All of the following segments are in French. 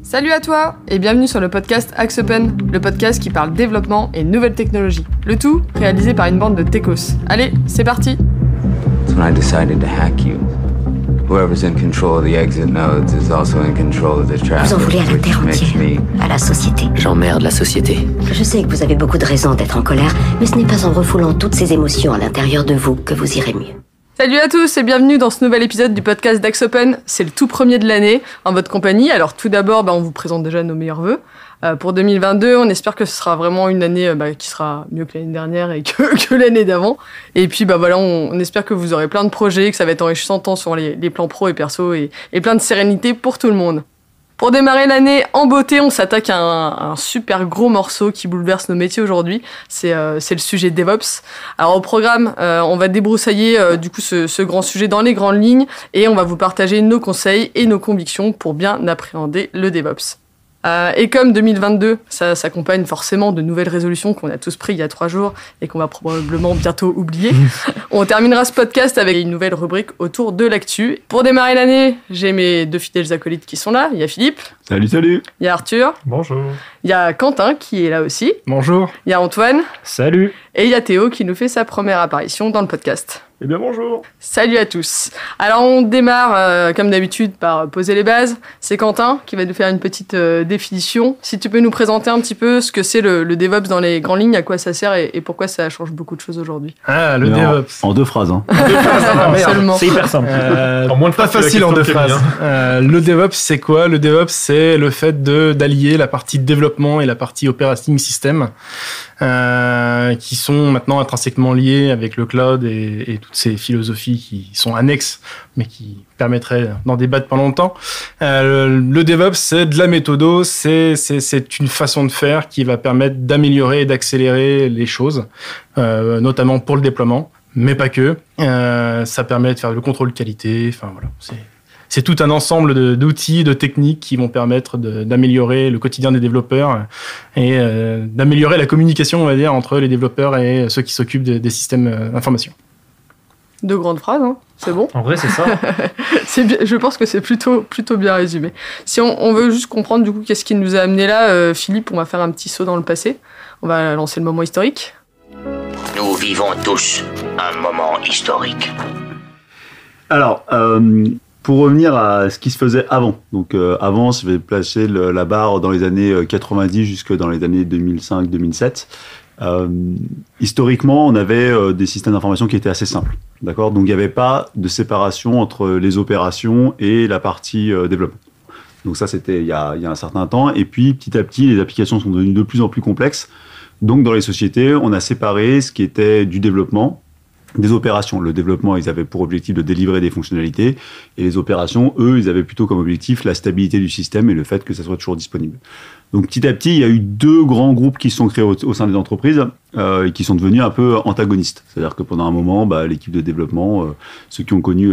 Salut à toi et bienvenue sur le podcast Axe Open, le podcast qui parle développement et nouvelles technologies. Le tout réalisé par une bande de techos. Allez, c'est parti. That's when I decided to hack you. Whoever's in control of the exit nodes is also in control of the traffic. Vous en voulez à la terre entière, à la société. J'emmerde la société. Je sais que vous avez beaucoup de raisons d'être en colère, mais ce n'est pas en refoulant toutes ces émotions à l'intérieur de vous que vous irez mieux. Salut à tous et bienvenue dans ce nouvel épisode du podcast d'Axe Open. C'est le tout premier de l'année en votre compagnie. Alors tout d'abord, on vous présente déjà nos meilleurs vœux. Pour 2022, on espère que ce sera vraiment une année qui sera mieux que l'année dernière et que l'année d'avant. Et puis voilà, on espère que vous aurez plein de projets, que ça va être enrichissant tant sur les plans pro et perso et plein de sérénité pour tout le monde. Pour démarrer l'année en beauté, on s'attaque à un super gros morceau qui bouleverse nos métiers aujourd'hui. C'est le sujet DevOps. Alors au programme, on va débroussailler ce grand sujet dans les grandes lignes et on va vous partager nos conseils et nos convictions pour bien appréhender le DevOps. Et comme 2022, ça s'accompagne forcément de nouvelles résolutions qu'on a tous prises il y a 3 jours et qu'on va probablement bientôt oublier, on terminera ce podcast avec une nouvelle rubrique autour de l'actu. Pour démarrer l'année, j'ai mes 2 fidèles acolytes qui sont là. Il y a Philippe. Salut. Il y a Arthur. Bonjour. Il y a Quentin qui est là aussi. Bonjour. Il y a Antoine. Salut. Et il y a Théo qui nous fait sa première apparition dans le podcast. Eh bien bonjour. Salut à tous. Alors on démarre comme d'habitude par poser les bases. C'est Quentin qui va nous faire une petite définition. Si tu peux nous présenter un petit peu ce que c'est le DevOps dans les grandes lignes, à quoi ça sert et pourquoi ça change beaucoup de choses aujourd'hui. Ah, le DevOps. En 2 phrases. Seulement. C'est hyper simple. En moins de Pas facile en 2 phrases. Le DevOps, c'est quoi? Le DevOps, c'est le fait d'allier la partie développement et la partie operating system, qui sont maintenant intrinsèquement liés avec le cloud et toutes ces philosophies qui sont annexes, mais qui permettraient d'en débattre pendant longtemps. Le DevOps, c'est de la méthodo, c'est une façon de faire qui va permettre d'améliorer et d'accélérer les choses, notamment pour le déploiement, mais pas que. Ça permet de faire le contrôle qualité, enfin voilà, c'est tout un ensemble d'outils, de techniques qui vont permettre d'améliorer le quotidien des développeurs et d'améliorer la communication, on va dire, entre les développeurs et ceux qui s'occupent des systèmes d'information. 2 grandes phrases, hein. C'est bon. En vrai, c'est ça. Je pense que c'est plutôt bien résumé. Si on veut juste comprendre du coup qu'est-ce qui nous a amené là, Philippe, on va faire un petit saut dans le passé. On va lancer le moment historique. Nous vivons tous un moment historique. Alors, pour revenir à ce qui se faisait avant. Donc, avant, je vais placer la barre dans les années 90 jusque dans les années 2005-2007. Historiquement, on avait des systèmes d'information qui étaient assez simples. D'accord ? Donc, il n'y avait pas de séparation entre les opérations et la partie développement. Donc, ça, c'était il y a un certain temps. Et puis, petit à petit, les applications sont devenues de plus en plus complexes. Donc, dans les sociétés, on a séparé ce qui était du développement des opérations. Le développement, ils avaient pour objectif de délivrer des fonctionnalités. Et les opérations, eux, ils avaient plutôt comme objectif la stabilité du système et le fait que ça soit toujours disponible. Donc, petit à petit, il y a eu 2 grands groupes qui se sont créés au sein des entreprises et qui sont devenus un peu antagonistes. C'est-à-dire que pendant un moment, l'équipe de développement, ceux qui ont connu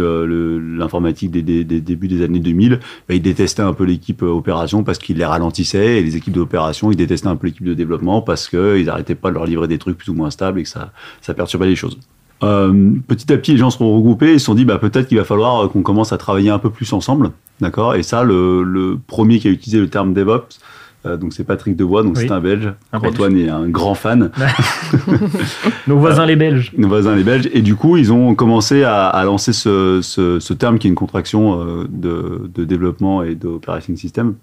l'informatique des débuts des années 2000, ils détestaient un peu l'équipe opération parce qu'ils les ralentissaient. Et les équipes d'opération, ils détestaient un peu l'équipe de développement parce qu'ils n'arrêtaient pas de leur livrer des trucs plus ou moins stables et que ça perturbait les choses. Petit à petit, les gens se sont regroupés et se sont dit peut-être qu'il va falloir qu'on commence à travailler un peu plus ensemble, d'accord. Et ça, le premier qui a utilisé le terme DevOps, donc c'est Patrick Debois, donc oui. C'est un Belge. Antoine est un grand fan. Nos voisins les Belges. Nos voisins les Belges. Et du coup, ils ont commencé à lancer ce terme qui est une contraction de développement et d'operating system.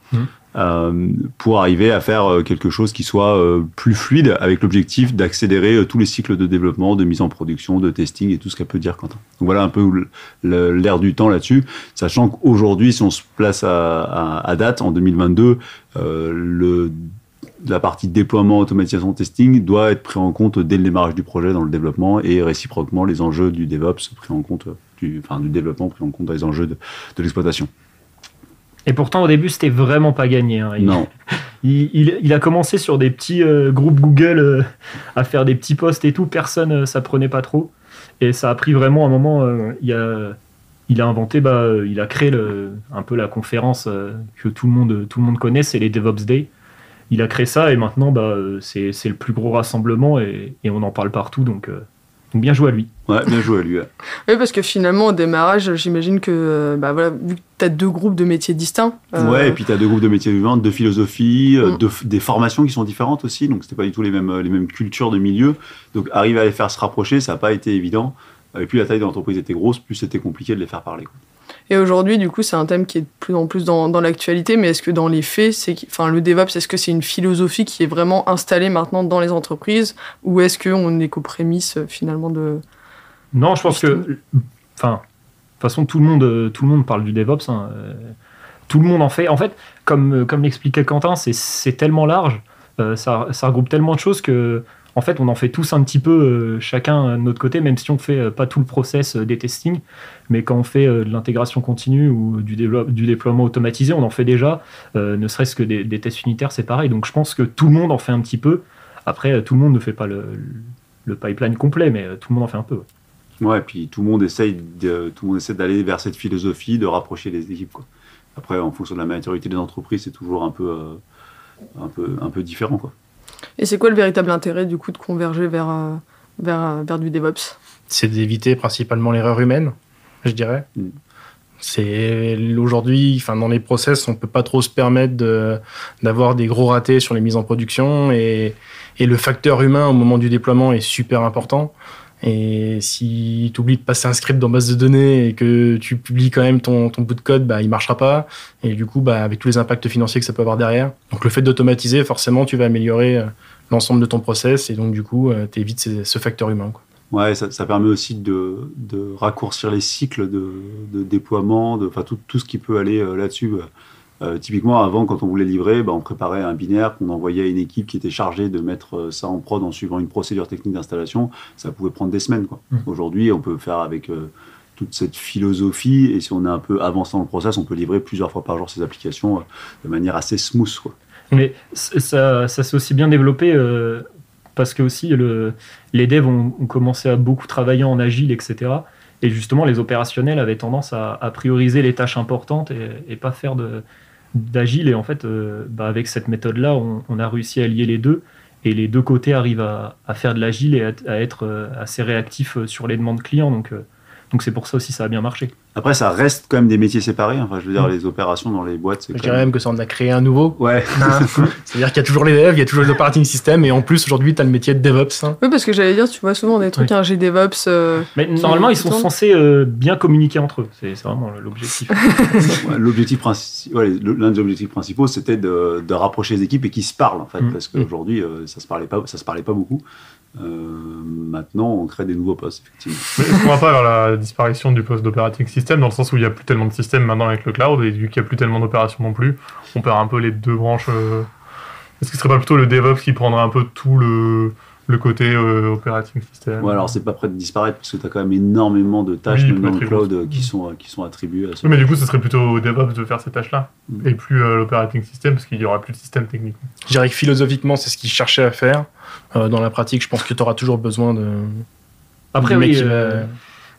Pour arriver à faire quelque chose qui soit plus fluide avec l'objectif d'accélérer tous les cycles de développement, de mise en production, de testing et tout ce qu'elle peut dire Quentin. Donc voilà un peu l'air du temps là-dessus, sachant qu'aujourd'hui, si on se place à date, en 2022, la partie déploiement, automatisation, testing doit être pris en compte dès le démarrage du projet dans le développement et réciproquement les enjeux du DevOps pris en compte, du développement pris en compte dans les enjeux de l'exploitation. Et pourtant, au début, c'était vraiment pas gagné. Hein. Non. Il a commencé sur des petits groupes Google à faire des petits posts et tout. Personne, ça prenait pas trop. Et ça a pris vraiment un moment. Il a inventé, il a créé un peu la conférence que tout le monde connaît, c'est les DevOps Day. Il a créé ça et maintenant, c'est le plus gros rassemblement et on en parle partout. Donc, Donc bien joué à lui. Ouais, bien joué à lui. Ouais. Oui, parce que finalement, au démarrage, j'imagine que, vu que tu as 2 groupes de métiers distincts. Ouais, et puis tu as 2 groupes de métiers différents, de philosophie, des formations qui sont différentes aussi, donc c'était pas du tout les mêmes cultures de milieu. Donc arriver à les faire se rapprocher, ça n'a pas été évident. Et plus la taille de l'entreprise était grosse, plus c'était compliqué de les faire parler, quoi. Et aujourd'hui, du coup, c'est un thème qui est de plus en plus dans l'actualité, mais est-ce que dans les faits, le DevOps, est-ce que c'est une philosophie qui est vraiment installée maintenant dans les entreprises, ou est-ce qu'on est qu'aux prémices, finalement, de... Non, je pense que... de toute façon, tout le monde parle du DevOps. Hein. Tout le monde en fait. En fait, comme l'expliquait Quentin, c'est tellement large, ça regroupe tellement de choses que... En fait, on en fait tous un petit peu, chacun de notre côté, même si on ne fait pas tout le process des testing. Mais quand on fait de l'intégration continue ou du déploiement automatisé, on en fait déjà. Ne serait-ce que des tests unitaires, c'est pareil. Donc je pense que tout le monde en fait un petit peu. Après, tout le monde ne fait pas le pipeline complet, mais tout le monde en fait un peu. Ouais, et puis tout le monde essaie d'aller vers cette philosophie, de rapprocher les équipes, quoi. Après, en fonction de la maturité des entreprises, c'est toujours un peu différent, quoi. Et c'est quoi le véritable intérêt, du coup, de converger vers du DevOps ? C'est d'éviter principalement l'erreur humaine, je dirais. C'est aujourd'hui, dans les process, on peut pas trop se permettre d'avoir des gros ratés sur les mises en production, et le facteur humain au moment du déploiement est super important. Et si tu oublies de passer un script dans base de données et que tu publies quand même ton bout de code, il marchera pas. Et du coup, avec tous les impacts financiers que ça peut avoir derrière. Donc le fait d'automatiser, forcément, tu vas améliorer l'ensemble de ton process, et donc du coup, tu évites ce facteur humain, quoi. Ouais, ça permet aussi de raccourcir les cycles de déploiement, tout ce qui peut aller là-dessus. Typiquement, avant, quand on voulait livrer, on préparait un binaire qu'on envoyait à une équipe qui était chargée de mettre ça en prod en suivant une procédure technique d'installation. Ça pouvait prendre des semaines, quoi. Aujourd'hui, on peut faire avec toute cette philosophie, et si on est un peu avancé dans le process, on peut livrer plusieurs fois par jour ces applications de manière assez smooth, quoi. Mais ça s'est aussi bien développé parce que aussi les devs ont commencé à beaucoup travailler en agile, etc. Et justement, les opérationnels avaient tendance à prioriser les tâches importantes et pas faire d'agile. Et en fait, avec cette méthode-là, on a réussi à lier les deux. Et les deux côtés arrivent à faire de l'agile et à être assez réactifs sur les demandes clients. Donc c'est pour ça aussi ça a bien marché. Après, ça reste quand même des métiers séparés. Enfin, je veux dire, les opérations dans les boîtes, c'est je dirais même que ça en a créé un nouveau. Ouais. C'est-à-dire qu'il y a toujours les devs, il y a toujours les operating systems, et en plus, aujourd'hui, tu as le métier de DevOps. Oui, parce que j'allais dire, tu vois souvent des trucs, un GDevOps. Mais normalement, ils sont censés bien communiquer entre eux. C'est vraiment l'objectif. L'un des objectifs principaux, c'était de rapprocher les équipes et qu'ils se parlent, en fait, parce qu'aujourd'hui, ça se parlait pas beaucoup. Maintenant, on crée des nouveaux postes, effectivement. Mais est-ce qu'on va pas vers la disparition du poste d'operating system, dans le sens où il n'y a plus tellement de systèmes maintenant avec le cloud, et vu qu'il n'y a plus tellement d'opérations non plus, on perd un peu les deux branches. Est-ce que ce serait pas plutôt le DevOps qui prendrait un peu tout le côté operating system? Ouais, alors c'est pas prêt de disparaître, parce que tu as quand même énormément de tâches même dans le cloud qui sont attribuées à ça. Oui, mais du coup, ce serait plutôt au DevOps de faire ces tâches-là, et plus l'operating system, parce qu'il n'y aura plus de système technique. Je dirais que philosophiquement, c'est ce qu'ils cherchaient à faire. Dans la pratique, je pense que tu auras toujours besoin de... Après, oui,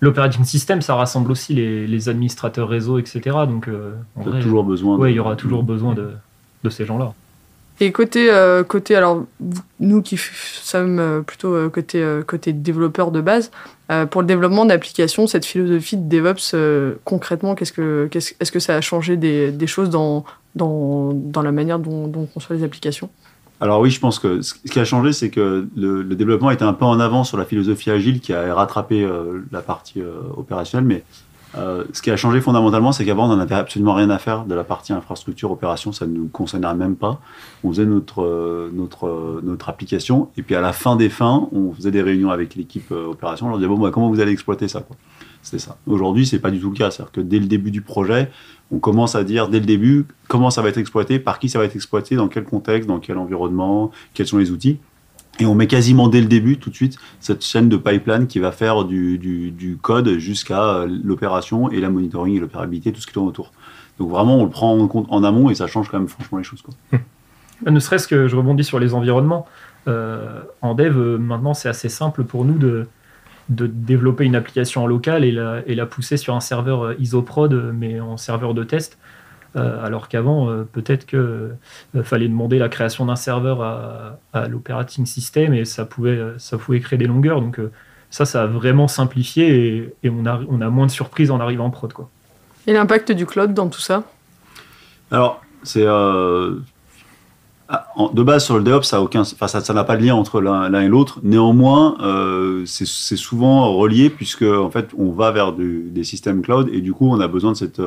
l'operating system, ça rassemble aussi les administrateurs réseau, etc. Donc, il y aura toujours besoin de ces gens-là. Et côté alors, nous qui sommes plutôt côté développeur de base, pour le développement d'applications, cette philosophie de DevOps, concrètement, est-ce que ça a changé des choses dans la manière dont on conçoit les applications ? Alors oui, je pense que ce qui a changé, c'est que le développement était un peu en avant sur la philosophie agile qui a rattrapé la partie opérationnelle, mais ce qui a changé fondamentalement, c'est qu'avant, on n'en avait absolument rien à faire de la partie infrastructure, opération, ça ne nous concernait même pas. On faisait notre application, et puis à la fin des fins, on faisait des réunions avec l'équipe opération, on leur disait, comment vous allez exploiter ça, quoi. C'était ça. Aujourd'hui, c'est pas du tout le cas. C'est-à-dire que dès le début du projet, on commence à dire dès le début comment ça va être exploité, par qui ça va être exploité, dans quel contexte, dans quel environnement, quels sont les outils. Et on met quasiment dès le début, tout de suite, cette chaîne de pipeline qui va faire du code jusqu'à l'opération et la monitoring et l'opérabilité, tout ce qui tourne autour. Donc vraiment, on le prend en compte en amont et ça change quand même franchement les choses, quoi. Ne serait-ce que je rebondis sur les environnements. En dev, maintenant, c'est assez simple pour nous de développer une application en local et la pousser sur un serveur isoprod, mais en serveur de test. Alors qu'avant, peut-être qu'il fallait demander la création d'un serveur à l'operating system et ça pouvait créer des longueurs. Donc, Ça a vraiment simplifié et on a moins de surprises en arrivant en prod, quoi. Et l'impact du cloud dans tout ça? Alors, c'est de base sur le DevOps, ça n'a pas de lien entre l'un et l'autre. Néanmoins, c'est souvent relié puisque en fait, on va vers des systèmes cloud et du coup, on a besoin de cette.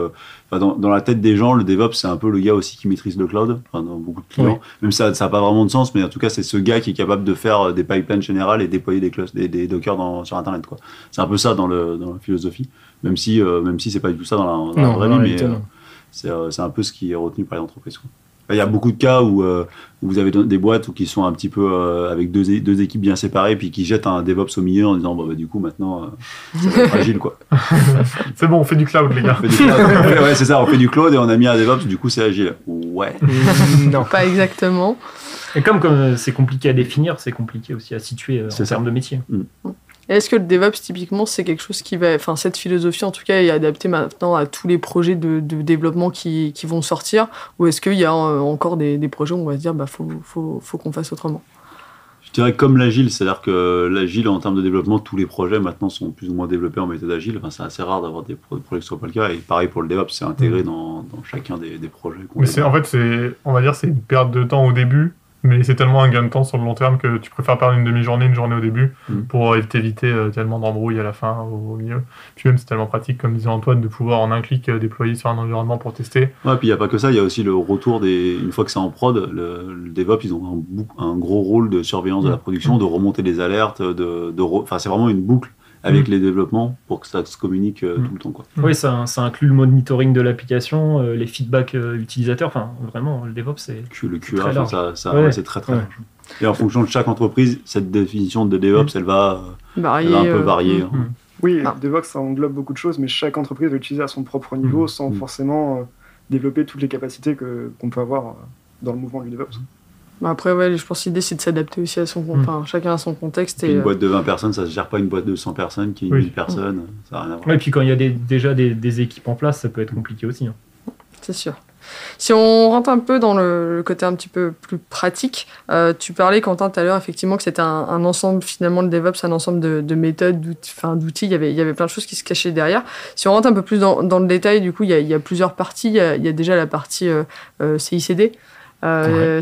Dans la tête des gens, le DevOps, c'est un peu le gars aussi qui maîtrise le cloud. Dans beaucoup de clients, même ça n'a pas vraiment de sens, mais en tout cas, c'est ce gars qui est capable de faire des pipelines générales et déployer des Docker sur Internet, quoi. C'est un peu ça dans la philosophie, même si c'est pas du tout ça dans la vraie vie, mais c'est un peu ce qui est retenu par les entreprises, quoi. Il y a beaucoup de cas où vous avez des boîtes qui sont un petit peu avec deux équipes bien séparées puis qui jettent un DevOps au milieu en disant du coup maintenant ça va être agile, quoi. C'est bon, on fait du cloud, les gars. Ouais, c'est ça, on fait du cloud et on a mis un DevOps, du coup c'est agile. Ouais. Non, pas exactement. Et comme c'est compliqué à définir, c'est compliqué aussi à situer en termes de métier. Et est-ce que le DevOps, typiquement, c'est quelque chose qui va... Enfin, cette philosophie, en tout cas, est adaptée maintenant à tous les projets de développement qui vont sortir? Ou est-ce qu'il y a encore des projets où on va se dire faut qu'on fasse autrement? Je dirais comme l'agile, c'est-à-dire que l'agile, en termes de développement, tous les projets maintenant sont plus ou moins développés en méthode agile. Enfin, c'est assez rare d'avoir des projets qui ne soient pas le cas. Et pareil pour le DevOps, c'est intégré dans chacun des projets. On va dire, c'est une perte de temps au début. Mais c'est tellement un gain de temps sur le long terme que tu préfères perdre une demi-journée, une journée au début pour t'éviter tellement d'embrouilles à la fin, au milieu. Puis même, c'est tellement pratique, comme disait Antoine, de pouvoir en un clic déployer sur un environnement pour tester. Ouais, puis il n'y a pas que ça, il y a aussi le retour une fois que c'est en prod, le DevOps, ils ont un gros rôle de surveillance de la production, de remonter les alertes, enfin, c'est vraiment une boucle avec les développements pour que ça se communique tout le temps, quoi. Oui, ça inclut le monitoring de l'application, les feedbacks utilisateurs. Enfin, vraiment, le DevOps, c'est le QA, très large. C'est très large. Et en fonction de chaque entreprise, cette définition de DevOps, elle va un peu varier. Oui, le DevOps, ça englobe beaucoup de choses, mais chaque entreprise va l'utiliser à son propre niveau sans forcément développer toutes les capacités qu'on peut avoir dans le mouvement du DevOps. Après, je pense que l'idée, c'est de s'adapter aussi à son chacun à son contexte. Une boîte de 20 personnes, ça ne se gère pas une boîte de 100 personnes qui est 1000 personnes. Ça n'a rien à voir. Et puis quand il y a déjà des équipes en place, ça peut être compliqué aussi. C'est sûr. Si on rentre un peu dans le côté un petit peu plus pratique, tu parlais, Quentin, tout à l'heure, effectivement, que c'était un ensemble, finalement, le DevOps, un ensemble de méthodes, d'outils. Il y avait plein de choses qui se cachaient derrière. Si on rentre un peu plus dans le détail, du coup, il y a plusieurs parties. Il y a déjà la partie CICD.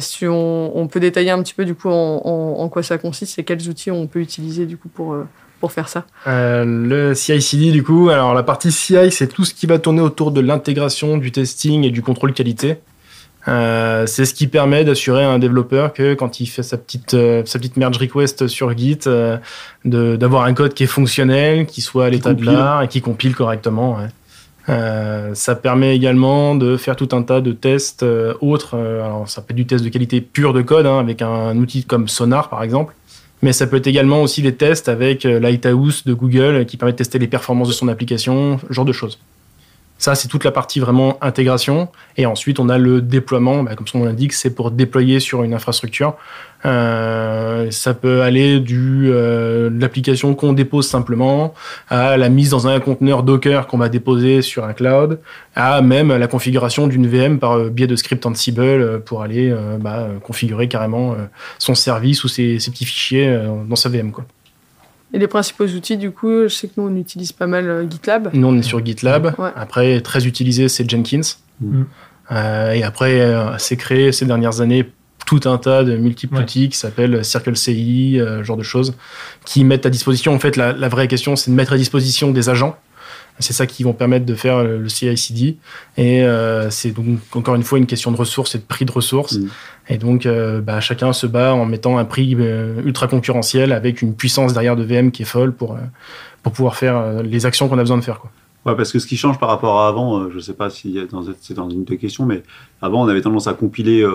Si on peut détailler un petit peu du coup en quoi ça consiste et quels outils on peut utiliser du coup pour faire ça. Le CI/CD du coup, alors la partie CI, c'est tout ce qui va tourner autour de l'intégration, du testing et du contrôle qualité. C'est ce qui permet d'assurer à un développeur que quand il fait sa petite merge request sur Git, d'avoir un code qui est fonctionnel, qui soit à l'état de l'art et qui compile correctement. Ça permet également de faire tout un tas de tests autres. Alors ça peut être du test de qualité pure de code, avec un outil comme Sonar par exemple, mais ça peut être également aussi des tests avec Lighthouse de Google qui permet de tester les performances de son application, ce genre de choses. Ça, c'est toute la partie vraiment intégration. Et ensuite, on a le déploiement. Comme son nom l'indique, c'est pour déployer sur une infrastructure. Ça peut aller de l'application qu'on dépose simplement à la mise dans un conteneur Docker qu'on va déposer sur un cloud, à même la configuration d'une VM par biais de script Ansible pour aller configurer carrément son service ou ses petits fichiers dans sa VM, quoi. Et les principaux outils, du coup, je sais que nous, on utilise pas mal GitLab. Nous, on est sur GitLab. Ouais. Après, très utilisé, c'est Jenkins. Et après, c'est créé ces dernières années tout un tas de multiples outils qui s'appellent CircleCI, genre de choses, qui mettent à disposition, en fait, la vraie question, c'est de mettre à disposition des agents. C'est ça qui vont permettre de faire le CI/CD. Et c'est donc, encore une fois, une question de ressources et de prix de ressources. Et donc, chacun se bat en mettant un prix ultra concurrentiel avec une puissance derrière de VM qui est folle pour pouvoir faire les actions qu'on a besoin de faire, quoi. Ouais, parce que ce qui change par rapport à avant, je ne sais pas si c'est dans une de tes questions, mais avant, on avait tendance à compiler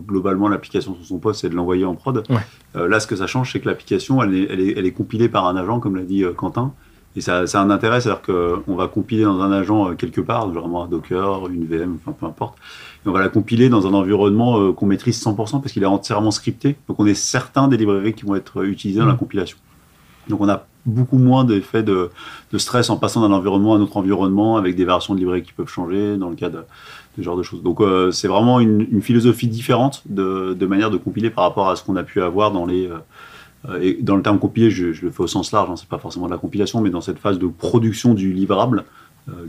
globalement l'application sur son poste et de l'envoyer en prod. Ouais. Là, ce que ça change, c'est que l'application, elle est compilée par un agent, comme l'a dit Quentin. Et ça a un intérêt, c'est-à-dire qu'on va compiler dans un agent quelque part, vraiment un Docker, une VM, enfin peu importe. Et on va la compiler dans un environnement qu'on maîtrise 100% parce qu'il est entièrement scripté. Donc on est certain des librairies qui vont être utilisées dans la compilation. Donc on a beaucoup moins d'effets de stress en passant d'un environnement à un autre environnement avec des versions de librairies qui peuvent changer dans le cas de ce genre de choses. Donc c'est vraiment une philosophie différente de manière de compiler par rapport à ce qu'on a pu avoir dans les Et dans le terme compilé, je le fais au sens large, c'est pas forcément de la compilation, mais dans cette phase de production du livrable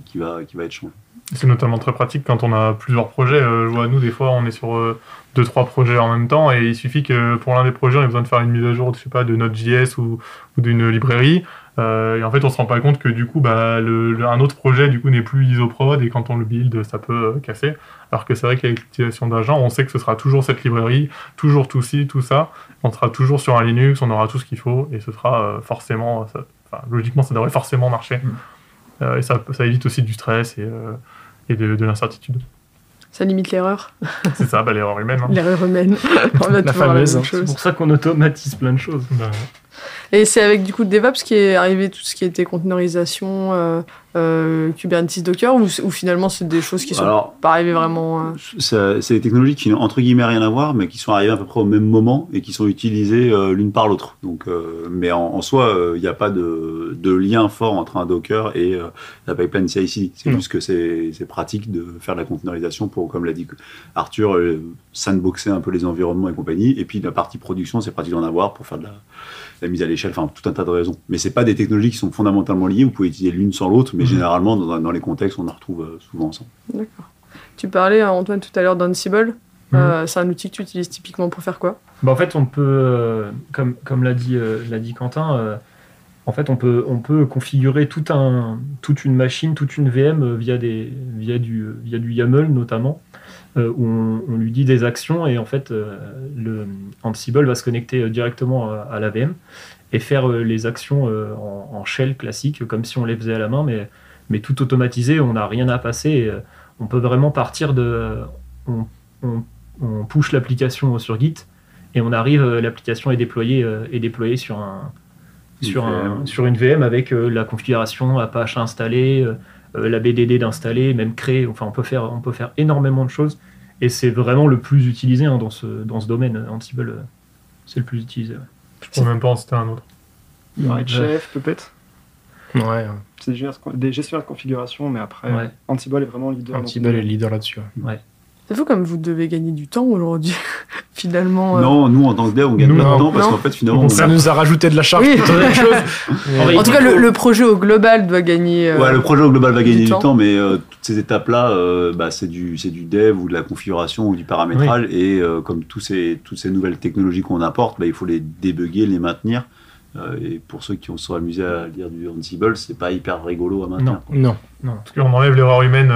qui va être changé. C'est notamment très pratique quand on a plusieurs projets. Je vois, nous, des fois, on est sur 2-3 projets en même temps, et il suffit que pour l'un des projets, on ait besoin de faire une mise à jour, je sais pas, de Node.js ou d'une librairie. Et en fait, on se rend pas compte que du coup, un autre projet du coup n'est plus isoprod, et quand on le build, ça peut casser. Alors que c'est vrai qu'avec l'utilisation d'agents, on sait que ce sera toujours cette librairie, toujours tout ci, tout ça. On sera toujours sur un Linux, on aura tout ce qu'il faut, et ce sera forcément, logiquement, ça devrait forcément marcher. Et ça évite aussi du stress et de l'incertitude. Ça limite l'erreur. C'est ça, l'erreur humaine. Hein. L'erreur humaine. On va La toujours fameuse. la même chose. C'est pour ça qu'on automatise plein de choses. Et c'est avec du coup DevOps qui est arrivé tout ce qui était containerisation, Kubernetes, Docker, ou finalement c'est des choses qui sont pas arrivées vraiment. C'est des technologies qui n'ont entre guillemets rien à voir, mais qui sont arrivées à peu près au même moment et qui sont utilisées l'une par l'autre. Donc, mais en soi, il n'y a pas de lien fort entre un Docker et la pipeline CI/CD. C'est juste que c'est pratique de faire de la containerisation pour, comme l'a dit Arthur, sandboxer un peu les environnements et compagnie. Et puis la partie production, c'est pratique d'en avoir pour faire de la mise à l'échelle, enfin tout un tas de raisons. Mais c'est pas des technologies qui sont fondamentalement liées, vous pouvez utiliser l'une sans l'autre, mais généralement dans les contextes, on en retrouve souvent ensemble. D'accord. Tu parlais, Antoine, tout à l'heure d'Ansible. C'est un outil que tu utilises typiquement pour faire quoi ? En fait, on peut, comme l'a dit Quentin, en fait, on peut configurer toute une machine, toute une VM via du YAML notamment, où on lui dit des actions, et en fait, le Ansible va se connecter directement à la VM et faire les actions en shell classique, comme si on les faisait à la main, mais tout automatisé, on n'a rien à passer. Et, on peut vraiment partir de... On push l'application sur Git, et on arrive, l'application est déployée sur une VM avec la configuration Apache installée, la BDD d'installer, même créer. Enfin, on peut faire énormément de choses, et c'est vraiment le plus utilisé dans ce domaine. Ansible, c'est le plus utilisé. Ouais. Je ne peux même pas en citer un autre. Redshift, peut-être. Ouais. C'est des gestionnaires de configuration, mais après, Ansible est vraiment leader. Ansible est leader là-dessus. Ouais. C'est fou comme vous devez gagner du temps aujourd'hui, finalement. Non, nous en tant que dev, on gagne pas de temps parce qu'en fait, finalement. Ça nous a rajouté de la charge pour d'autres choses. En tout cas, le projet au global doit gagner. Le projet au global va gagner du temps, mais toutes ces étapes-là, c'est du dev ou de la configuration ou du paramétrage. Oui. Et comme toutes ces nouvelles technologies qu'on apporte, il faut les débugger, les maintenir. Et pour ceux qui sont amusés à lire du Ansible, c'est pas hyper rigolo à maintenir. Non. Parce qu'on enlève l'erreur humaine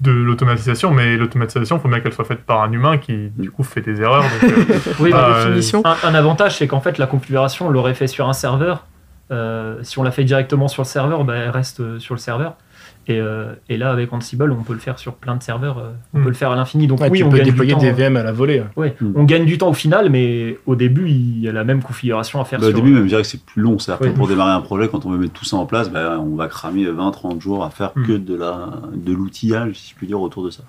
de l'automatisation, mais l'automatisation, il faut bien qu'elle soit faite par un humain qui, du coup, fait des erreurs. Donc, oui, définition. Un avantage, c'est qu'en fait, la configuration, on l'aurait fait sur un serveur. Si on la fait directement sur le serveur, elle reste sur le serveur. Et là, avec Ansible, on peut le faire sur plein de serveurs. On peut le faire à l'infini. Donc oui, on peut déployer des VM à la volée. Ouais. On gagne du temps au final, mais au début, il y a la même configuration à faire. Au début, même, je dirais que c'est plus long. C'est-à-dire que pour démarrer un projet, quand on veut mettre tout ça en place, on va cramer 20-30 jours à faire que de l'outillage, si je puis dire, autour de ça.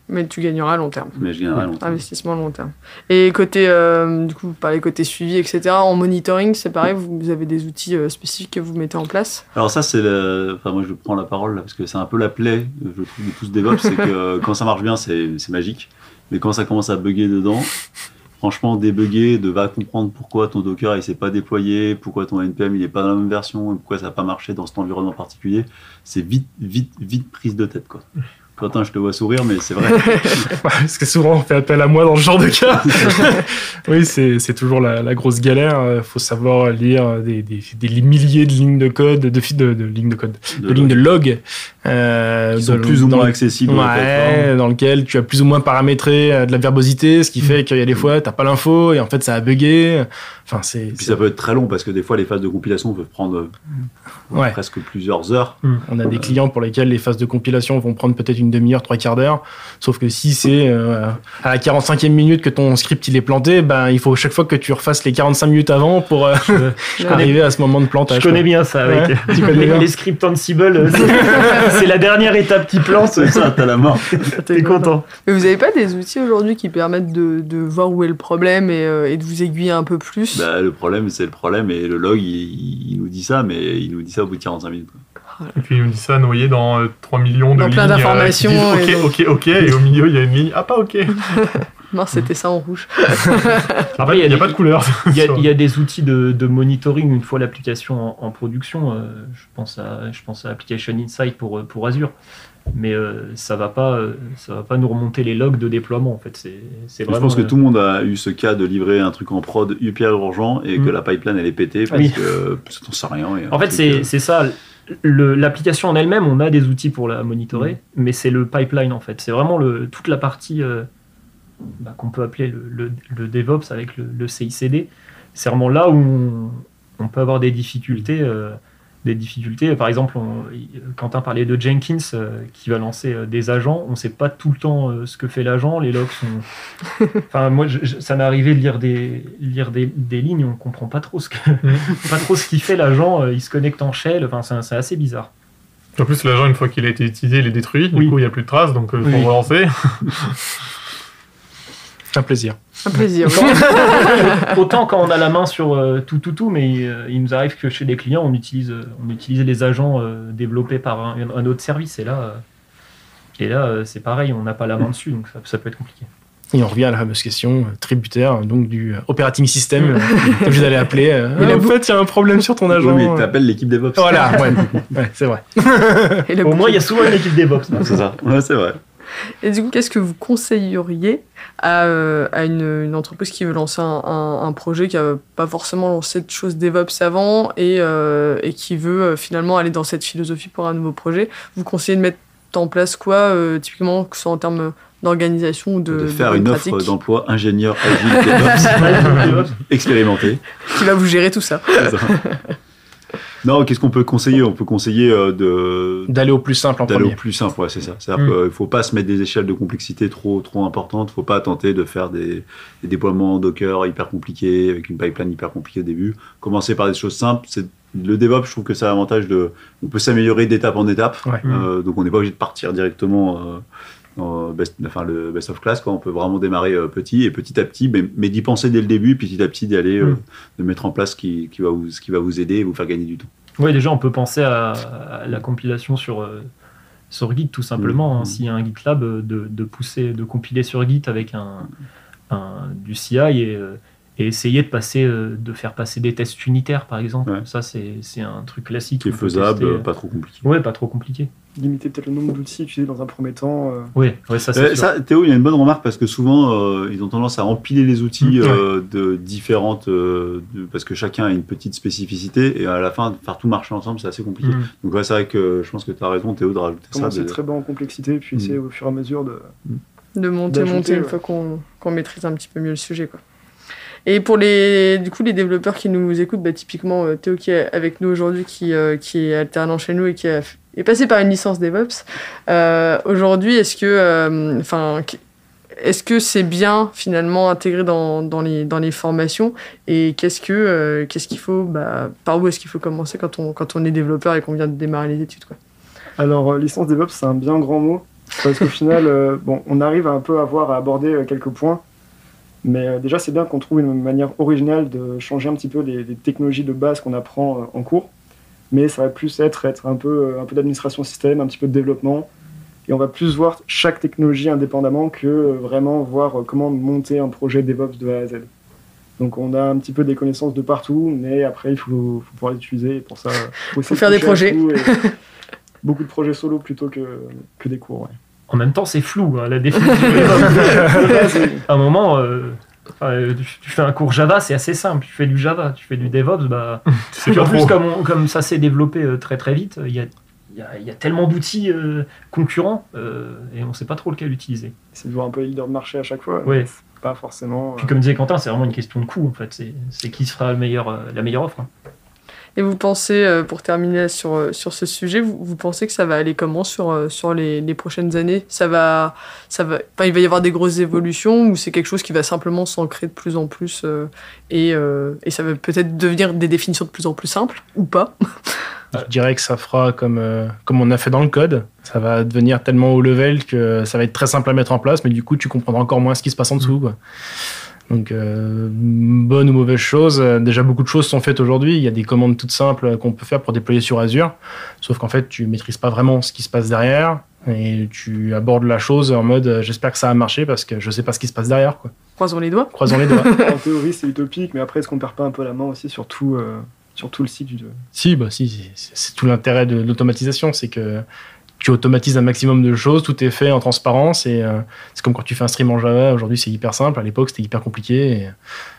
Mais tu gagneras à long terme. Mais je gagnerai à long terme. Investissement à long terme. Et côté, du coup, vous parlez côté suivi, etc. En monitoring, c'est pareil, vous avez des outils spécifiques que vous mettez en place ? Alors ça, moi je prends la parole là, parce que c'est un peu la plaie, je trouve, de tout ce DevOps, c'est que quand ça marche bien, c'est magique. Mais quand ça commence à bugger dedans, franchement, débugger, va comprendre pourquoi ton Docker il s'est pas déployé, pourquoi ton NPM il est pas dans la même version, pourquoi ça n'a pas marché dans cet environnement particulier, c'est vite prise de tête, quoi. Quentin, je te vois sourire, mais c'est vrai. Parce que souvent, on fait appel à moi dans ce genre de cas. Oui, c'est toujours la grosse galère. Il faut savoir lire des milliers de lignes de code, de lignes de log. Qui sont plus ou moins accessibles. Dans lequel tu as plus ou moins paramétré de la verbosité, ce qui fait qu'il y a des fois, tu n'as pas l'info, et en fait, ça a bugué. Enfin, puis ça peut être très long, parce que des fois, les phases de compilation peuvent prendre presque plusieurs heures. On a des clients pour lesquels les phases de compilation vont prendre peut-être une demi-heure, 3/4 d'heure. Sauf que si c'est à la 45e minute que ton script il est planté, il faut chaque fois que tu refasses les 45 minutes avant pour arriver à ce moment de plantage. Je connais bien ça avec les scripts Ansible. C'est la dernière étape qui plante. Ça, t'as la mort. T'es content. Mais vous n'avez pas des outils aujourd'hui qui permettent de voir où est le problème et de vous aiguiller un peu plus ? Le problème, c'est le problème, et le log, il nous dit ça, mais il nous dit ça au bout de 45 minutes. Et puis il nous dit ça noyé dans 3 millions de Dans lignes. plein d'informations, qui disent, et donc- ok, et au milieu il y a une ligne. Ah, pas ok. Non, c'était ça en rouge. Après, Il n'y a pas de couleur. Il y a des outils de monitoring une fois l'application en production. Je pense à Application Insight pour Azure. Mais ça va pas nous remonter les logs de déploiement en fait. C'est Je vraiment. pense que tout le monde a eu ce cas de livrer un truc en prod hyper urgent et que la pipeline elle est pétée parce Oui. que ça t'en sait rien. Et un En fait, truc, c'est ça. L'application en elle-même, on a des outils pour la monitorer, mais c'est le pipeline en fait. C'est vraiment toute la partie qu'on peut appeler le DevOps avec le CICD. C'est vraiment là où on peut avoir des difficultés. Par exemple, Quentin parlait de Jenkins qui va lancer des agents. On ne sait pas tout le temps ce que fait l'agent. Les logs sont. Enfin, moi, ça m'est arrivé de lire des lignes. On ne comprend pas trop ce qu'il fait l'agent. Il se connecte en shell. Enfin, c'est assez bizarre. En plus, l'agent, une fois qu'il a été utilisé, il est détruit. Du Oui. coup, il n'y a plus de traces, donc il faut Oui. relancer. Un plaisir. Un plaisir. Autant quand on a la main sur tout, mais il nous arrive que chez des clients, on utilise les agents développés par un autre service. Et là, c'est pareil, on n'a pas la main dessus, donc ça peut être compliqué. Et on revient à la fameuse question tributaire, donc du operating system. T'es obligé d'aller appeler. En fait, il y a un problème sur ton agent. Oui, mais t'appelles l'équipe DevOps. Voilà, ouais, c'est vrai. Et le Au moins, il y a souvent une équipe DevOps. C'est ça. Ouais, c'est vrai. Et du coup, qu'est-ce que vous conseilleriez à une entreprise qui veut lancer un projet, qui n'a pas forcément lancé de choses DevOps avant et qui veut finalement aller dans cette philosophie pour un nouveau projet? Vous conseillez de mettre en place quoi, typiquement, que ce soit en termes d'organisation ou de faire bonnes une offre pratiques, d'emploi ingénieur agile DevOps expérimenté. qui va vous gérer tout ça? C'est ça. Non, qu'est-ce qu'on peut conseiller? On peut conseiller D'aller au plus simple en d'aller premier. au plus simple, ouais, c'est ça. C'est-à-dire qu'il ne faut pas se mettre des échelles de complexité trop importantes. Il ne faut pas tenter de faire des déploiements Docker hyper compliqués, avec une pipeline hyper compliquée au début. Commencer par des choses simples. Le DevOps, je trouve que ça a l'avantage on peut s'améliorer d'étape en étape. Ouais. Donc, on n'est pas obligé de partir directement le best of class, quoi. On peut vraiment démarrer petit et petit à petit, mais d'y penser dès le début, petit à petit d'y aller, de mettre en place ce qui va vous aider et vous faire gagner du temps. Oui, déjà, on peut penser à la compilation sur Git, tout simplement. S'il y a un GitLab, de compiler sur Git avec du CI et essayer de faire passer des tests unitaires, par exemple. Ouais. Ça, c'est un truc classique. Qui est qu'on peut faisable, tester. pas trop compliqué. Ouais, pas trop compliqué. Limiter peut-être le nombre d'outils utilisés dans un premier temps. Oui, ça, c'est sûr. Ça, Théo, il y a une bonne remarque parce que souvent, ils ont tendance à empiler les outils de différentes, parce que chacun a une petite spécificité et à la fin, faire tout marcher ensemble, c'est assez compliqué. Donc ouais, c'est vrai que je pense que tu as raison, Théo, de rajouter ça. Commencer très bas en complexité, puis essayer au fur et à mesure De monter d'ajouter, une fois qu'on maîtrise un petit peu mieux le sujet, quoi. Et pour les développeurs qui nous écoutent, typiquement Théo qui est avec nous aujourd'hui, qui est alternant chez nous et qui est passé par une licence DevOps, aujourd'hui, est-ce que c'est bien finalement intégré dans les formations, et qu'est-ce qu'il faut, par où est-ce qu'il faut commencer quand on est développeur et qu'on vient de démarrer les études, quoi? Alors, licence DevOps, c'est un bien grand mot, parce qu'au final, on arrive un peu à aborder quelques points. Mais déjà, c'est bien qu'on trouve une manière originale de changer un petit peu les technologies de base qu'on apprend en cours. Mais ça va plus être un peu d'administration système, un petit peu de développement. Et on va plus voir chaque technologie indépendamment que vraiment voir comment monter un projet DevOps de A à Z. Donc on a un petit peu des connaissances de partout, mais après, il faut pouvoir les utiliser. Et pour ça, il faut faire des projets. Beaucoup de projets solo plutôt que des cours. Ouais. En même temps, c'est flou, la définition. À un moment, tu fais un cours Java, c'est assez simple. Tu fais du Java, tu fais du DevOps, en plus, comme ça s'est développé très très vite, il y a tellement d'outils concurrents et on ne sait pas trop lequel utiliser. C'est de voir un peu les leaders de marché à chaque fois. Ouais. Pas forcément. Puis comme disait Quentin, c'est vraiment une question de coût en fait. C'est qui fera la meilleure offre. Et vous pensez, pour terminer sur ce sujet, vous pensez que ça va aller comment sur les prochaines années? Il va y avoir des grosses évolutions, ou c'est quelque chose qui va simplement s'ancrer de plus en plus et ça va peut-être devenir des définitions de plus en plus simples, ou pas? Je dirais que ça fera comme on a fait dans le code. Ça va devenir tellement haut level que ça va être très simple à mettre en place, mais du coup, tu comprendras encore moins ce qui se passe en dessous, quoi. Donc, bonne ou mauvaise chose, déjà beaucoup de choses sont faites aujourd'hui. Il y a des commandes toutes simples qu'on peut faire pour déployer sur Azure. Sauf qu'en fait, tu maîtrises pas vraiment ce qui se passe derrière. Et tu abordes la chose en mode j'espère que ça a marché parce que je sais pas ce qui se passe derrière, quoi. Croisons les doigts. Croisons les doigts. En théorie, c'est utopique, mais après, est-ce qu'on perd pas un peu la main aussi sur tout le cycle du... Si, c'est tout l'intérêt de l'automatisation, c'est que tu automatises un maximum de choses, tout est fait en transparence et c'est comme quand tu fais un stream en Java, aujourd'hui c'est hyper simple, à l'époque c'était hyper compliqué et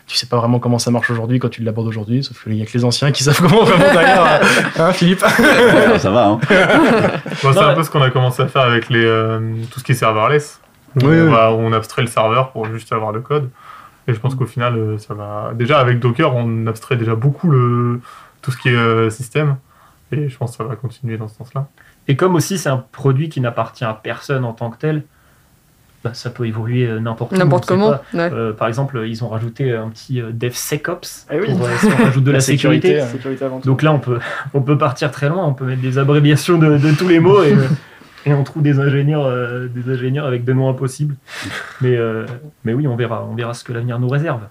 tu sais pas vraiment comment ça marche aujourd'hui quand tu l'abordes aujourd'hui, sauf qu'il y a que les anciens qui savent comment vraiment derrière, hein Philippe? Ouais, ça va, hein. Bon, c'est un peu ce qu'on a commencé à faire avec tout ce qui est serverless. On abstrait le serveur pour juste avoir le code. Et je pense qu'au final, ça va... Déjà, avec Docker, on abstrait déjà beaucoup tout ce qui est système. Et je pense que ça va continuer dans ce sens-là. Et comme aussi c'est un produit qui n'appartient à personne en tant que tel, ça peut évoluer n'importe comment. Ouais. Par exemple, ils ont rajouté un petit DevSecOps Ah oui. Si on rajoute de la sécurité. Sécurité avant tout. Donc là, on peut partir très loin, on peut mettre des abréviations de tous les mots et on trouve des ingénieurs avec des noms impossibles. Mais oui, on verra ce que l'avenir nous réserve.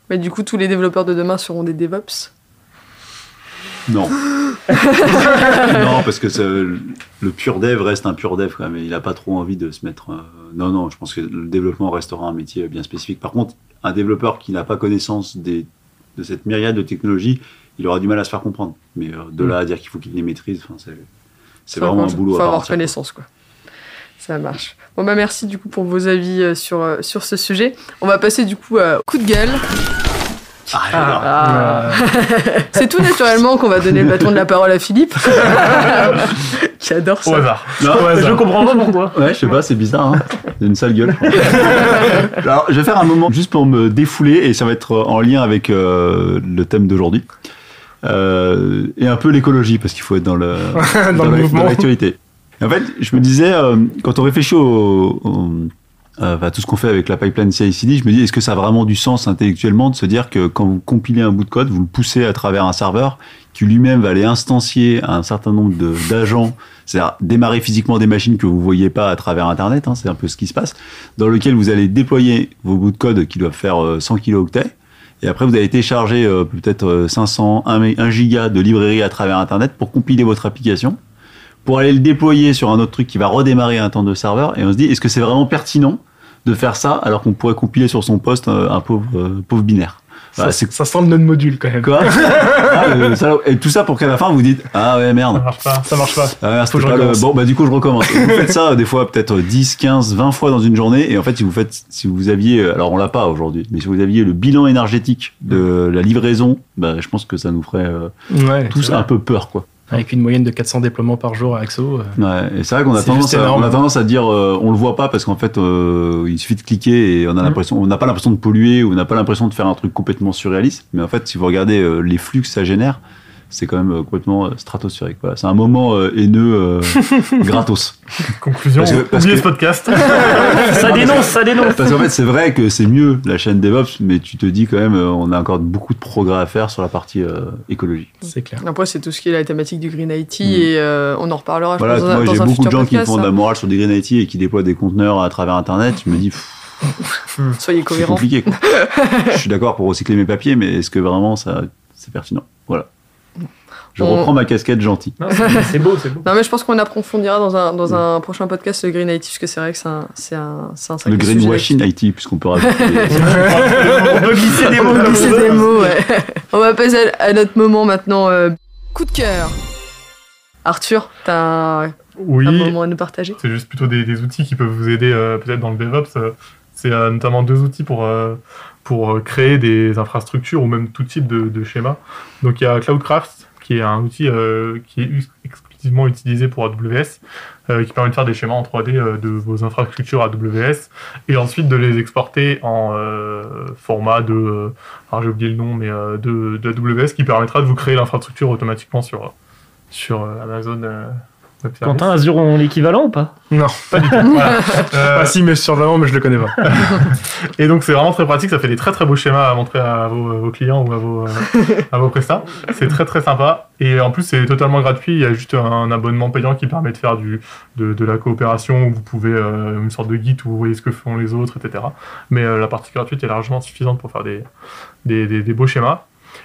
Mais du coup, tous les développeurs de demain seront des DevOps? Non. Non, parce que le pur dev reste un pur dev quand même. Il n'a pas trop envie de se mettre... Non, je pense que le développement restera un métier bien spécifique. Par contre, un développeur qui n'a pas connaissance de cette myriade de technologies, il aura du mal à se faire comprendre. Mais de là à dire qu'il faut qu'il les maîtrise, c'est vraiment un boulot à part entière. Il faut avoir connaissance, quoi. Ça marche. Bon, merci du coup pour vos avis sur ce sujet. On va passer du coup à coup de gueule. C'est tout naturellement qu'on va donner le bâton de la parole à Philippe qui adore ça. Au hasard. Non, Je comprends pas pourquoi. Ouais, je sais pas, c'est bizarre, hein. C'est une sale gueule. Alors, je vais faire un moment juste pour me défouler et ça va être en lien avec le thème d'aujourd'hui. Et un peu l'écologie, parce qu'il faut être dans dans l'actualité. En fait, je me disais, quand on réfléchit tout ce qu'on fait avec la pipeline CI/CD, je me dis, est-ce que ça a vraiment du sens intellectuellement de se dire que quand vous compilez un bout de code, vous le poussez à travers un serveur qui lui-même va aller instancier un certain nombre d'agents, c'est-à-dire démarrer physiquement des machines que vous ne voyez pas à travers Internet, hein, c'est un peu ce qui se passe, dans lequel vous allez déployer vos bouts de code qui doivent faire 100 kilooctets, et après vous allez télécharger peut-être 500, 1 giga de librairie à travers Internet pour compiler votre application, pour aller le déployer sur un autre truc qui va redémarrer un temps de serveur, et on se dit, est-ce que c'est vraiment pertinent de faire ça alors qu'on pourrait compiler sur son poste un pauvre binaire? Ça sent le node module quand même. Quoi? Et tout ça pour qu'à la fin vous dites, ah ouais, merde. Ça marche pas. Ah, bon, du coup je recommence. Et vous faites ça des fois peut-être 10, 15, 20 fois dans une journée, et en fait si vous aviez, alors on l'a pas aujourd'hui, mais si vous aviez le bilan énergétique de la livraison, je pense que ça nous ferait tous un peu peur, quoi. Avec une moyenne de 400 déploiements par jour à Axo. Ouais, et c'est vrai qu'on a tendance à dire on le voit pas parce qu'en fait il suffit de cliquer et on n'a pas l'impression de polluer ou on n'a pas l'impression de faire un truc complètement surréaliste, mais en fait si vous regardez les flux que ça génère, c'est quand même complètement stratosphérique. Voilà. C'est un moment haineux gratos. Conclusion, oubliez ce podcast. Ça dénonce. Parce qu'en fait, c'est vrai que c'est mieux la chaîne DevOps, mais tu te dis quand même, on a encore beaucoup de progrès à faire sur la partie écologie. C'est clair. Après, c'est tout ce qui est la thématique du Green IT et on en reparlera. Voilà, je pense, moi, dans j'ai un beaucoup de futur gens qui podcast, font de la morale sur des Green IT et qui déploient des conteneurs à travers Internet. Je me dis, soyez c'est cohérents. compliqué, quoi. Je suis d'accord pour recycler mes papiers, mais est-ce que vraiment c'est pertinent? Voilà. Je reprends ma casquette gentille. Non, c'est beau. Non, mais je pense qu'on approfondira dans un prochain podcast le Green IT, parce que c'est vrai que c'est un sacré le sujet. greenwashing IT, puisqu'on peut rajouter. On peut glisser des mots. Des mots, ouais. On va passer à notre moment maintenant. Coup de cœur. Arthur, t'as un moment à nous partager? C'est juste plutôt des outils qui peuvent vous aider peut-être dans le DevOps. C'est notamment 2 outils pour créer des infrastructures ou même tout type de schéma. Donc il y a Cloudcraft, qui est un outil qui est exclusivement utilisé pour AWS, qui permet de faire des schémas en 3D de vos infrastructures AWS, et ensuite de les exporter en format alors j'ai oublié le nom, mais de AWS, qui permettra de vous créer l'infrastructure automatiquement sur Amazon web service. Quentin, Azure ont l'équivalent ou pas? Non. Pas du tout. Voilà. Ah si, mais sûrement, mais je le connais pas. Et donc c'est vraiment très pratique, ça fait des très très beaux schémas à montrer à vos clients ou à vos prestats. C'est très très sympa. Et en plus c'est totalement gratuit, il y a juste un abonnement payant qui permet de faire de la coopération où vous pouvez une sorte de guide où vous voyez ce que font les autres, etc. Mais la partie gratuite est largement suffisante pour faire des beaux schémas.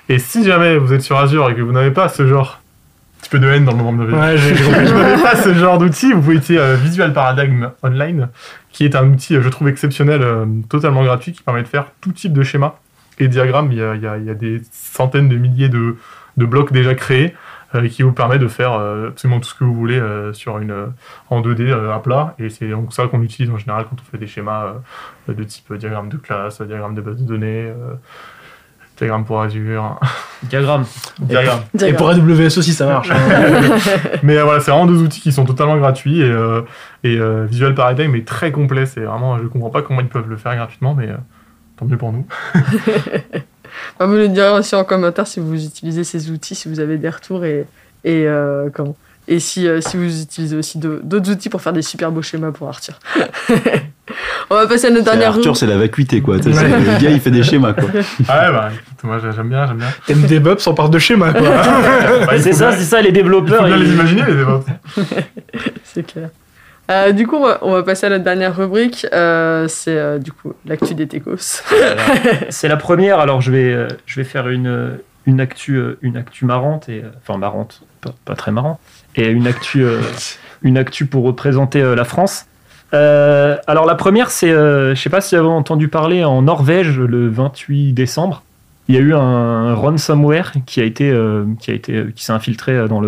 Et si jamais vous êtes sur Azure et que vous n'avez pas ce genre un petit peu de haine dans le moment de vie. Ouais, j'ai Vous n'avez pas ce genre d'outil, vous pouvez utiliser Visual Paradigm Online, qui est un outil, je trouve, exceptionnel, totalement gratuit, qui permet de faire tout type de schéma et diagrammes. Il y a des centaines de milliers de blocs déjà créés qui vous permet de faire absolument tout ce que vous voulez en 2D à plat. Et c'est donc ça qu'on utilise en général quand on fait des schémas de type diagramme de classe, diagramme de base de données, diagramme pour Azure. Diagramme. Et pour AWS aussi, ça marche. Mais voilà, c'est vraiment deux outils qui sont totalement gratuits et Visual Paradigm est très complet. C'est vraiment, je comprends pas comment ils peuvent le faire gratuitement, mais tant mieux pour nous. Vous me le direz aussi en commentaire si vous utilisez ces outils, si vous avez des retours et si vous utilisez aussi d'autres outils pour faire des super beaux schémas pour Arthur. On va passer à notre dernière Arthur, c'est la vacuité, quoi. Le gars, il fait des schémas, quoi. Ah ouais, bah, écoute, moi, j'aime bien. T'aimes DevOps, on parle de schémas, quoi. Bah, c'est ça, les développeurs. Il faut bien les imaginer, les DevOps. C'est clair. Du coup, on va passer à notre dernière rubrique. C'est du coup l'actu des techos. C'est la première. Alors, je vais faire une actu marrante marrante, pas très marrant, et une actu pour représenter la France. Alors la première, c'est, je sais pas si vous avez entendu parler, en Norvège le 28 décembre, il y a eu un ransomware qui s'est infiltré dans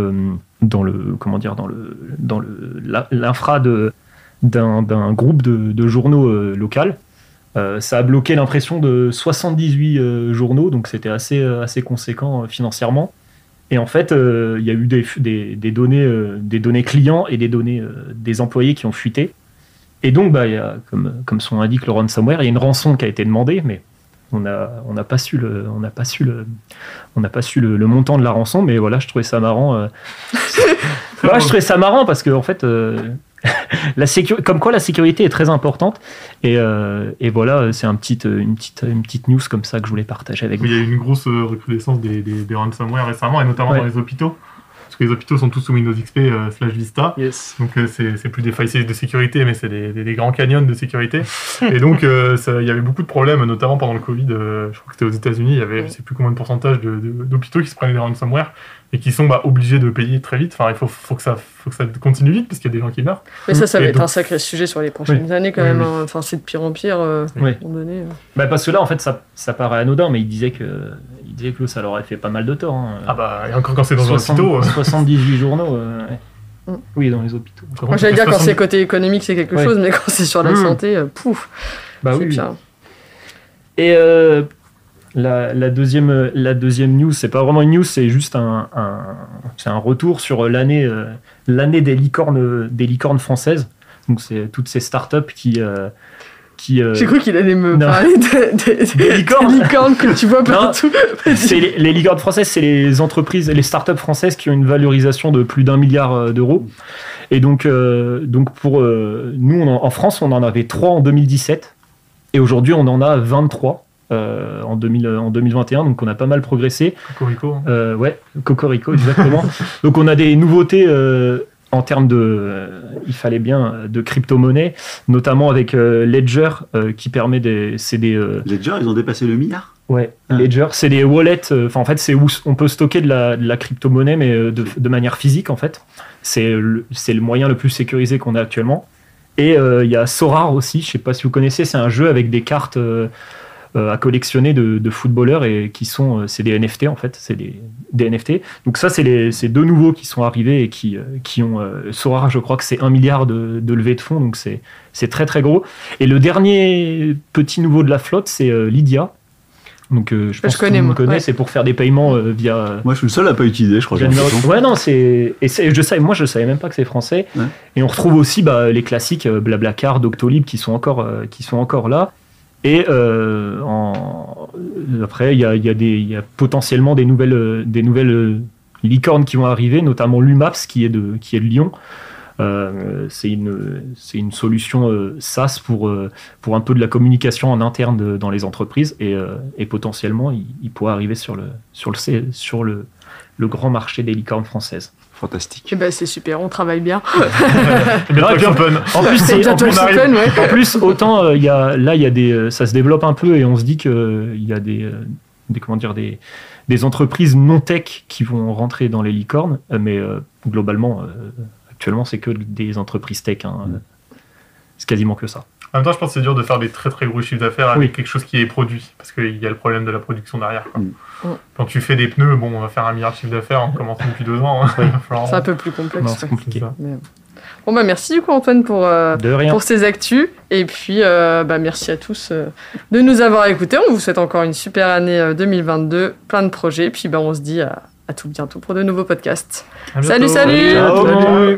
l'infra d'un groupe de journaux local. Ça a bloqué l'impression de 78 journaux, donc c'était assez conséquent financièrement. Et en fait, il y a eu des données clients et des données des employés qui ont fuité. Et donc, il y a, comme son nom indique, le ransomware, il y a une rançon qui a été demandée, mais on n'a pas su le montant de la rançon. Mais voilà, je trouvais ça marrant. Je trouvais ça marrant parce que en fait, comme quoi la sécurité est très importante. Et voilà, c'est une petite news comme ça que je voulais partager avec vous. Il y a eu une grosse recrudescence des ransomware récemment, et notamment dans les hôpitaux. Parce que les hôpitaux sont tous sous Windows XP /Vista. Yes. Donc c'est plus des failles de sécurité, mais c'est des grands canyons de sécurité. Et donc il y avait beaucoup de problèmes, notamment pendant le Covid. Je crois que c'était aux États-Unis, il y avait je sais plus combien de pourcentage d'hôpitaux qui se prenaient des ransomware et qui sont obligés de payer très vite. Enfin, il faut que ça continue vite parce qu'il y a des gens qui meurent. Mais ça va être un sacré sujet sur les prochaines années quand même. Oui. Hein. Enfin, c'est de pire en pire. À un moment donné. Parce que là, en fait, ça paraît anodin, mais il disait que ça leur aurait fait pas mal de tort. Hein. Ah bah, et encore quand c'est dans les hôpitaux. 78 journaux. Oui, dans les hôpitaux. Moi, j'allais dire, quand c'est côté économique, c'est quelque chose, mais quand c'est sur la santé, pouf. Bah oui. Pire. Et la deuxième news, c'est pas vraiment une news, c'est juste c'est un retour sur l'année des licornes françaises. Donc c'est toutes ces startups qui J'ai cru qu'il allait me parler des licornes que tu vois partout. C'est les licornes françaises, c'est les entreprises, les startups françaises qui ont une valorisation de plus d'1 milliard d'euros. Et donc pour nous, en France, on en avait 3 en 2017. Et aujourd'hui, on en a 23 en 2021. Donc on a pas mal progressé. Cocorico. Ouais, Cocorico, exactement. Donc on a des nouveautés en termes il fallait bien, de crypto-monnaie, notamment avec Ledger, qui permet Ledger, ils ont dépassé le milliard. Ouais, Ledger, c'est des wallets, en fait, c'est où on peut stocker de la crypto-monnaie, mais de manière physique, en fait. C'est le moyen le plus sécurisé qu'on a actuellement. Et il y a Sorare aussi, je sais pas si vous connaissez, c'est un jeu avec des cartes à collectionner de footballeurs et c'est des NFT en fait, c'est des NFT. Donc ça, c'est deux nouveaux qui sont arrivés et qui ont Sorare, je crois que c'est 1 milliard de levée de fonds, donc c'est très très gros. Et le dernier petit nouveau de la flotte, c'est Lydia. Donc je pense que tout le monde connaît, c'est pour faire des paiements via. Moi, je suis le seul à pas utiliser, je crois. Ouais, non, je savais même pas que c'est français. Ouais. Et on retrouve aussi les classiques Blablacar, Doctolib qui sont encore là. Et après, il y a potentiellement des nouvelles licornes qui vont arriver, notamment l'UMAPS qui est de Lyon. C'est une solution SaaS pour un peu de la communication en interne dans les entreprises et potentiellement il pourrait arriver sur le grand marché des licornes françaises. Fantastique. Eh ben, c'est super, on travaille bien. En plus, autant ça se développe un peu et on se dit qu'il y a des entreprises non tech qui vont rentrer dans les licornes, mais globalement, actuellement, c'est que des entreprises tech. C'est quasiment que ça. En même temps, je pense que c'est dur de faire des très très gros chiffres d'affaires avec quelque chose qui est produit, parce qu'il y a le problème de la production derrière. Quand tu fais des pneus, on va faire 1 milliard de chiffre d'affaires en commençant depuis 2 ans. C'est un peu plus complexe. Non, c'est compliqué. Bon, merci du coup Antoine pour ces actus. Et puis merci à tous de nous avoir écoutés. On vous souhaite encore une super année 2022, plein de projets. Puis on se dit à tout bientôt pour de nouveaux podcasts. Salut. Ciao. Salut.